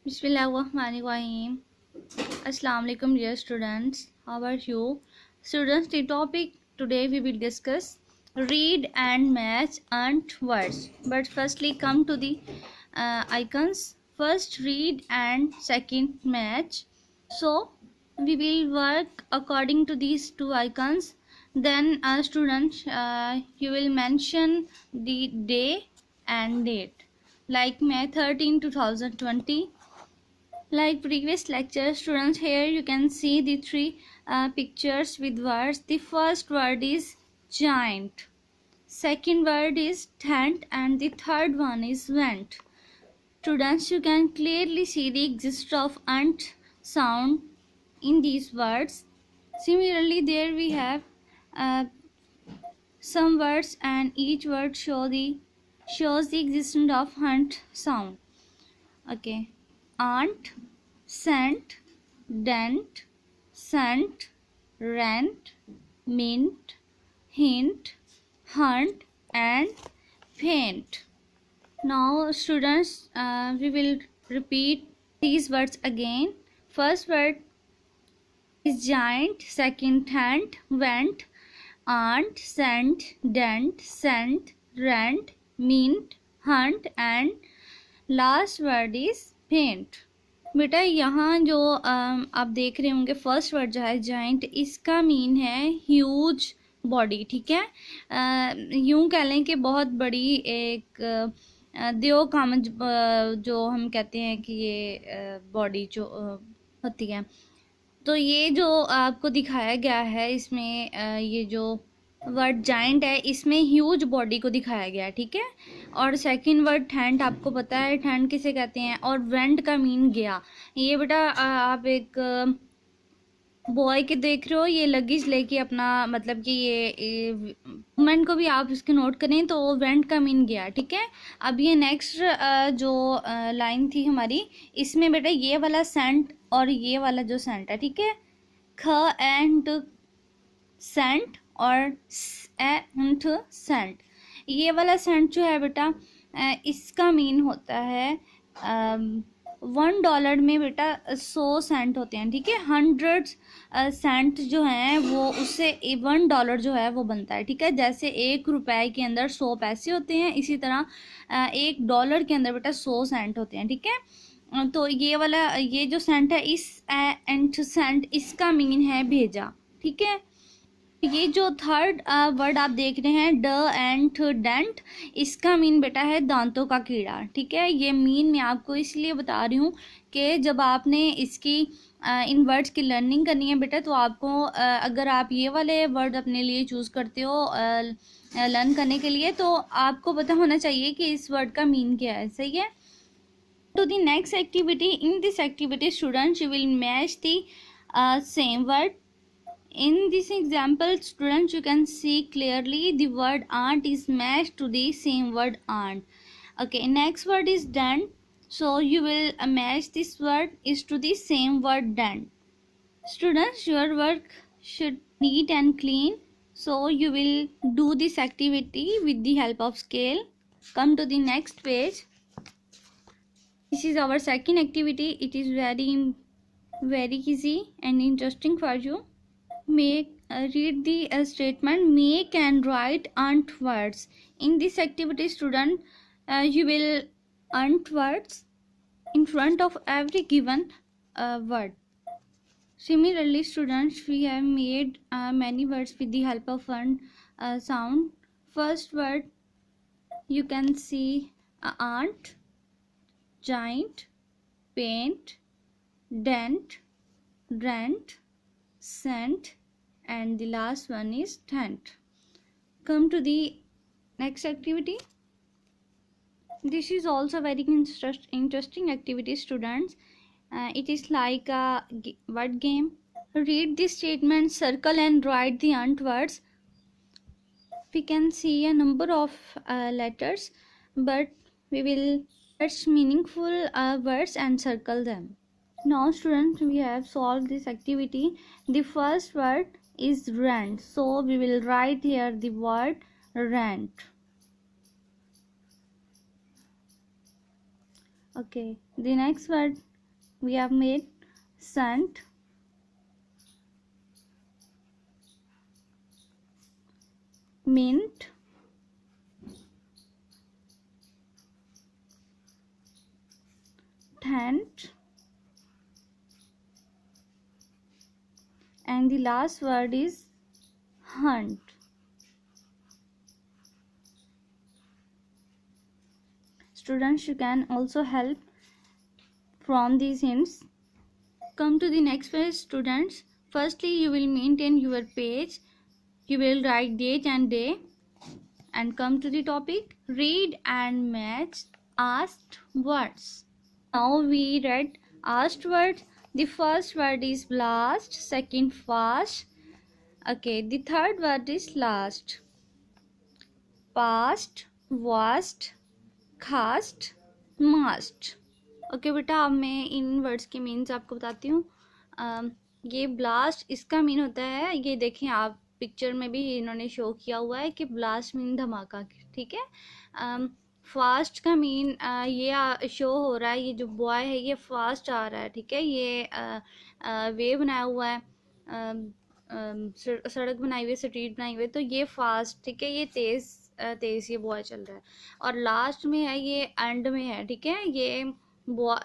Bismillahirrahmanirrahim. Assalamu alaikum dear students. How are you? Students, the topic today we will discuss read and match and words. But firstly come to the icons. First read and second match. So we will work according to these two icons. Then students, you will mention the day and date. Like May 13, 2020. Like previous lecture, students, here you can see the three pictures with words. The first word is giant, second word is tent, and the third one is went. Students, you can clearly see the existence of ant sound in these words. Similarly, there we have uh, some words, and each word shows the existence of ant sound. Okay, aunt, cent, dent, scent, rent, mint, hint, hunt, and faint. Now students, we will repeat these words again. First word is giant, second tent, went, aunt, cent, dent, scent, rent, mint, hunt, and last word is paint. बेटा यहाँ जो आप देख रहे होंगे first word जो है giant, इसका मीन है ह्यूज बॉडी. ठीक है, यूं कह लें कि बहुत बड़ी एक देव काम जो हम कहते हैं कि ये बॉडी जो होती है. तो ये जो आपको दिखाया गया है इसमें ये जो वर्ड जाइंट है इसमें ह्यूज बॉडी को दिखाया गया है. ठीक है, और सेकंड वर्ड ठेंट, आपको पता है ठेंट किसे कहते हैं, और वेंट का मीन गया. ये बेटा आप एक बॉय के देख रहे हो, ये लगेज लेके अपना मतलब कि ये वुमेन को भी आप इसके नोट करें तो वेंट का मीन गया. ठीक है, अब ये नेक्स्ट जो लाइन थी हमारी, इसमें बेटा ये वाला सेंट और ये वाला जो सेंट है, ठीक है, ख एंड सेंट और एंड सेंट. ये वाला सेंट जो है बेटा इसका मीन होता है $1 में बेटा 100 सेंट होते हैं. ठीक है, 100 सेंट जो हैं वो उससे $1 जो है वो बनता है. ठीक है, जैसे ₹1 के अंदर 100 पैसे होते हैं, इसी तरह $1 के अंदर बेटा 100 सेंट होते हैं. ठीक है, तो ये वाला ये जो सेंट है इस एंड सेंट इसका मीन है भेजा. ठीक है, ये जो थर्ड वर्ड आप देख रहे हैं ड एंड डेंट, इसका मीन बेटा है दांतों का कीड़ा. ठीक है, ये मीन मैं आपको इसलिए बता रही हूँ कि जब आपने इसकी इन वर्ड्स की लर्निंग करनी है बेटा, तो आपको अगर आप ये वाले वर्ड अपने लिए चूज़ करते हो लर्न करने के लिए, तो आपको पता होना चाहिए कि इस वर्ड का मीन क्या है. सही है. तो the next activity, in this activity students you will match the same word. In this example, students, you can see clearly the word aunt is matched to the same word aunt. Okay, next word is dent. So you will match this word is to the same word dent. Students, your work should neat and clean. So you will do this activity with the help of scale. Come to the next page. This is our second activity. It is very easy and interesting for you. Read the statement, make and write aunt words. In this activity student, you will aunt words in front of every given word. Similarly students, we have made many words with the help of aunt sound. First word you can see aunt, giant, paint, dent, rent, scent, and the last one is tent. Come to the next activity. This is also very interesting activity students. It is like a word game. Read the statement, circle and write the aunt words. We can see a number of letters, but we will search meaningful words and circle them. Now students, we have solved this activity. The first word is rent, so we will write here the word rent. Okay, the next word we have made scent, mint, tent, and the last word is hunt. Students, you can also help from these hints. Come to the next page, students. Firstly, you will maintain your page. You will write date and day and come to the topic. Read and match asked words. Now we read asked words. The first word is blast, second fast. Okay, the third word is last. Past, vast, cast, must. Okay बेटा, अब मैं इन words के means आपको बताती हूँ. ये blast, इसका mean होता है, ये देखें आप पिक्चर में भी इन्होंने शो किया हुआ है कि ब्लास्ट मीन धमाका, ठीक है. फास्ट का मीन ये शो हो रहा है, ये जो बॉय है ये फास्ट आ रहा है, ठीक है. ये वे बनाया हुआ है, सड़क बनाई हुई, स्ट्रीट बनाई हुई, तो ये फास्ट, ठीक है. ये तेज़ ये बॉय चल रहा है. और लास्ट में है, ये एंड में है, ठीक है.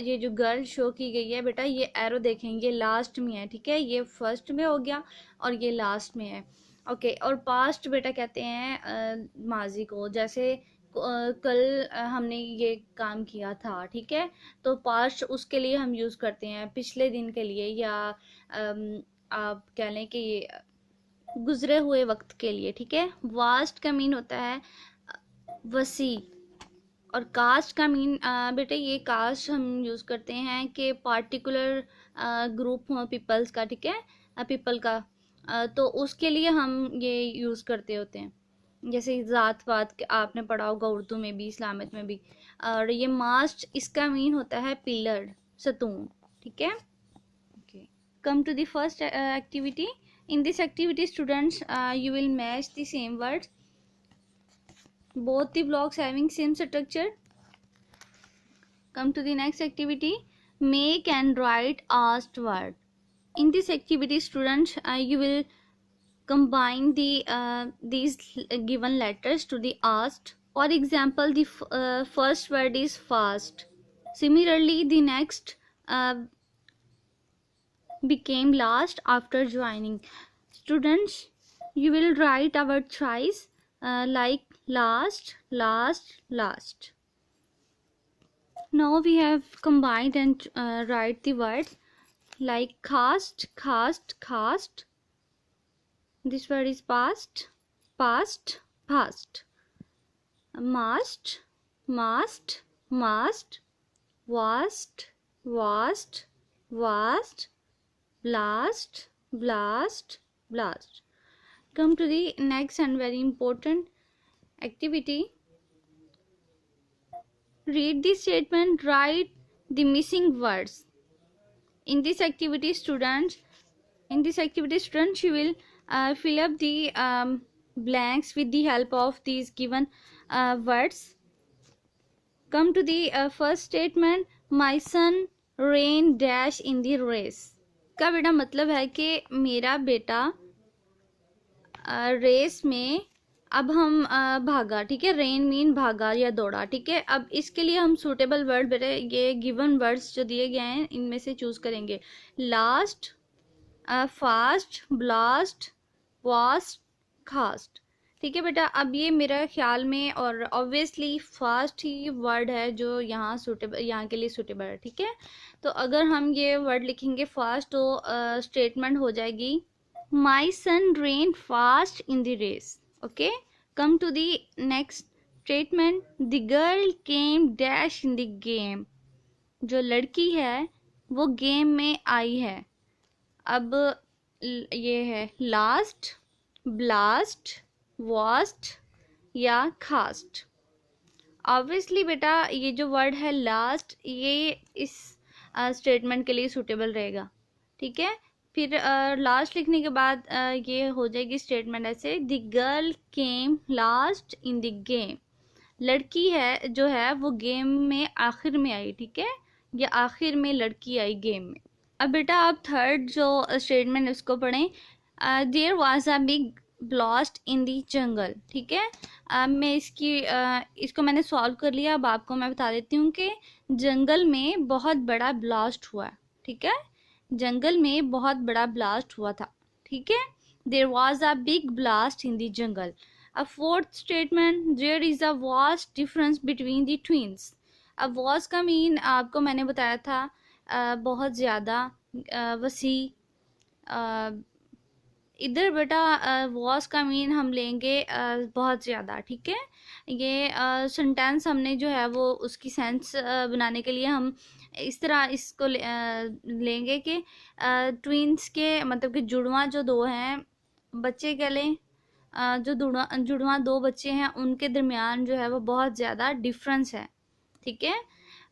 ये जो गर्ल शो की गई है बेटा, ये एरो देखें, ये लास्ट में है, ठीक है. ये फर्स्ट में हो गया और ये लास्ट में है. ओके, और पास्ट बेटा कहते हैं माजी को. जैसे कल हमने ये काम किया था, ठीक है, तो पास्ट उसके लिए हम यूज़ करते हैं, पिछले दिन के लिए, या आप कह लें कि ये गुजरे हुए वक्त के लिए, ठीक है. वास्ट का मीन होता है वसी. और कास्ट का मीन बेटा, ये कास्ट हम यूज़ करते हैं कि पार्टिकुलर ग्रुप हो पीपल्स का, ठीक है, पीपल का, तो उसके लिए हम ये यूज़ करते होते हैं. जैसे ज़ात पात आपने पढ़ा होगा उर्दू में भी, इस्लामिक में भी. और ये मास्ट, इसका मीन होता है पिलर, सतून, ठीक है. Okay, come to the first activity. In this activity, students, you will match the same words. Both the blocks having same structure. Come to the next activity. Make and write asked word. In this activity, students, you will combine these given letters to the asked. For example, the first word is fast. Similarly, the next became last after joining. Students, you will write a word thrice, like last, last, last. Now we have combined and write the words like cast, cast, cast. This word is past, past, past. Must, must, must. Vast, vast, vast. Blast, blast, blast. Come to the next and very important activity. Read the statement, write the missing words. In this activity, students, you will fill up the blanks with the help of these given words. Come to the first statement. My son ran dash in the race. का बेटा मतलब है कि मेरा बेटा race में, अब हम भागा, ठीक है. रेन मीन भागा या दौड़ा, ठीक है. अब इसके लिए हम सूटेबल वर्ड बेटा, ये गिवन वर्ड्स जो दिए गए हैं इनमें से चूज करेंगे. लास्ट, फास्ट, ब्लास्ट, वास्ट, खास्ट, ठीक है बेटा. अब ये मेरा ख्याल में, और ऑब्वियसली फास्ट ही वर्ड है जो यहाँ सूटेबल, यहाँ के लिए सूटेबल है, ठीक है. तो अगर हम ये वर्ड लिखेंगे फास्ट, तो स्टेटमेंट हो जाएगी my son ran fast in the race. Okay, come to the next statement. The girl came dash in the game. जो लड़की है वो गेम में आई है. अब ये है लास्ट, ब्लास्ट, वास्ट या खास्ट. ऑब्वियसली बेटा ये जो वर्ड है लास्ट, ये इस स्टेटमेंट के लिए सूटेबल रहेगा, ठीक है. फिर लास्ट लिखने के बाद ये हो जाएगी स्टेटमेंट ऐसे, the girl came last in the game. लड़की है जो है वो गेम में आखिर में आई, ठीक है. ये आखिर में लड़की आई गेम में। अब बेटा आप थर्ड जो स्टेटमेंट उसको पढ़ें। There was a big blast in the jungle. ठीक है, अब मैं इसको मैंने सॉल्व कर लिया। अब आपको मैं बता देती हूँ कि जंगल में बहुत बड़ा ब्लास्ट हुआ। ठीक है, जंगल में बहुत बड़ा ब्लास्ट हुआ था। ठीक है, there was a big blast in the jungle. A fourth statement, there is a vast difference between the twins. अब वॉज का मीन आपको मैंने बताया था बहुत ज़्यादा, वसी। इधर बेटा वॉज का मीन हम लेंगे बहुत ज़्यादा। ठीक है, ये सेंटेंस हमने जो है वो उसकी सेंस बनाने के लिए हम इस तरह इसको लेंगे कि ट्विंस के मतलब कि जुड़वा जो दो हैं बच्चे कह लें, जो जुड़वा दो बच्चे हैं उनके दरमियान जो है वो बहुत ज़्यादा डिफरेंस है। ठीक है,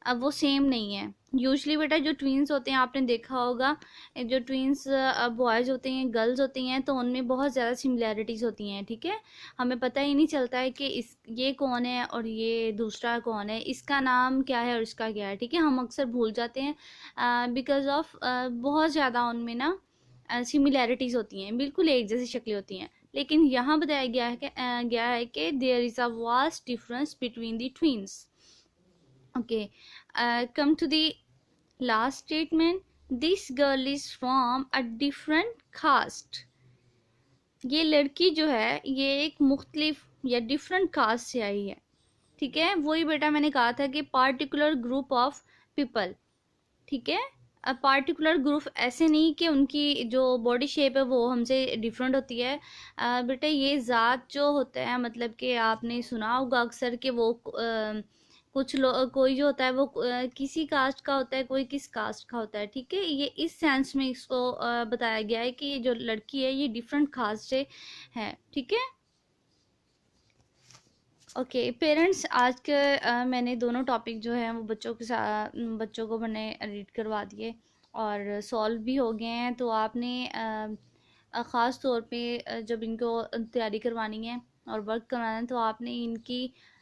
अब वो सेम नहीं है। यूजली बेटा जो ट्विंस होते हैं आपने देखा होगा, जो ट्विंस बॉयज़ होते हैं गर्ल्स होती हैं तो उनमें बहुत ज़्यादा सिमिलैरिटीज़ होती हैं। ठीक है, हमें पता ही नहीं चलता है कि ये कौन है और ये दूसरा कौन है, इसका नाम क्या है और इसका क्या है। ठीक है, हम अक्सर भूल जाते हैं बिकॉज ऑफ बहुत ज़्यादा उनमें ना सिमिलैरिटीज़ होती हैं, बिल्कुल एक जैसी शक्लें होती हैं। लेकिन यहाँ बताया गया है कि there is a vast difference between the twins. Okay, come to the last statement. This girl is from a different caste. ये लड़की जो है ये एक मुख्तलिफ या डिफरेंट कास्ट से आई है। ठीक है, वही बेटा मैंने कहा था कि पार्टिकुलर ग्रुप ऑफ पीपल। ठीक है, पार्टिकुलर ग्रुप ऐसे नहीं कि उनकी जो बॉडी शेप है वो हमसे डिफरेंट होती है। बेटा ये ज़ात जो होता है मतलब कि आपने सुना होगा अक्सर कि वो कुछ लोग कोई जो होता है वो किसी कास्ट का होता है, कोई किस कास्ट का होता है। ठीक है, ये इस सेंस में इसको बताया गया है कि ये जो लड़की है ये डिफरेंट कास्ट से है। ठीक है, ओके पेरेंट्स, आज के मैंने दोनों टॉपिक जो हैं वो बच्चों के साथ बच्चों को मैंने रीड करवा दिए और सॉल्व भी हो गए हैं। तो आपने ख़ास तौर पे जब इनको तैयारी करवानी है और वर्क करवाना है तो आपने इनकी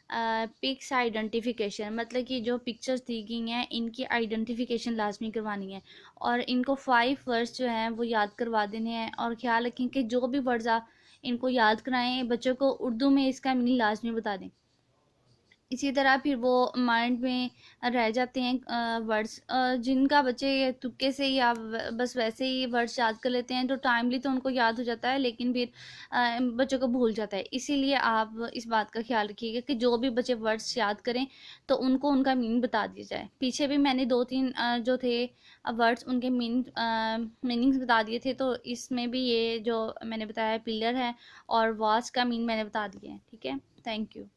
पिक्स आइडेंटिफिकेशन मतलब कि जो पिक्चर्स दी गई हैं इनकी आइडेंटिफिकेशन लाजमी करवानी है और इनको 5 वर्ड्स जो हैं वो याद करवा देने हैं। और ख्याल रखें कि जो भी वर्ड्स आप इनको याद कराएं बच्चों को उर्दू में इसका मीनिंग लाजमी बता दें। इसी तरह फिर वो माइंड में रह जाते हैं वर्ड्स। जिनका बच्चे तुक्के से या बस वैसे ही वर्ड्स याद कर लेते हैं तो टाइमली तो उनको याद हो जाता है लेकिन फिर बच्चों को भूल जाता है। इसीलिए आप इस बात का ख्याल रखिएगा कि जो भी बच्चे वर्ड्स याद करें तो उनको उनका मीनिंग बता दिया जाए। पीछे भी मैंने 2-3 जो थे वर्ड्स उनके मीनिंग्स बता दिए थे, तो इसमें भी ये जो मैंने बताया पिलर है और वास का मीन मैंने बता दिया है। ठीक है, थैंक यू।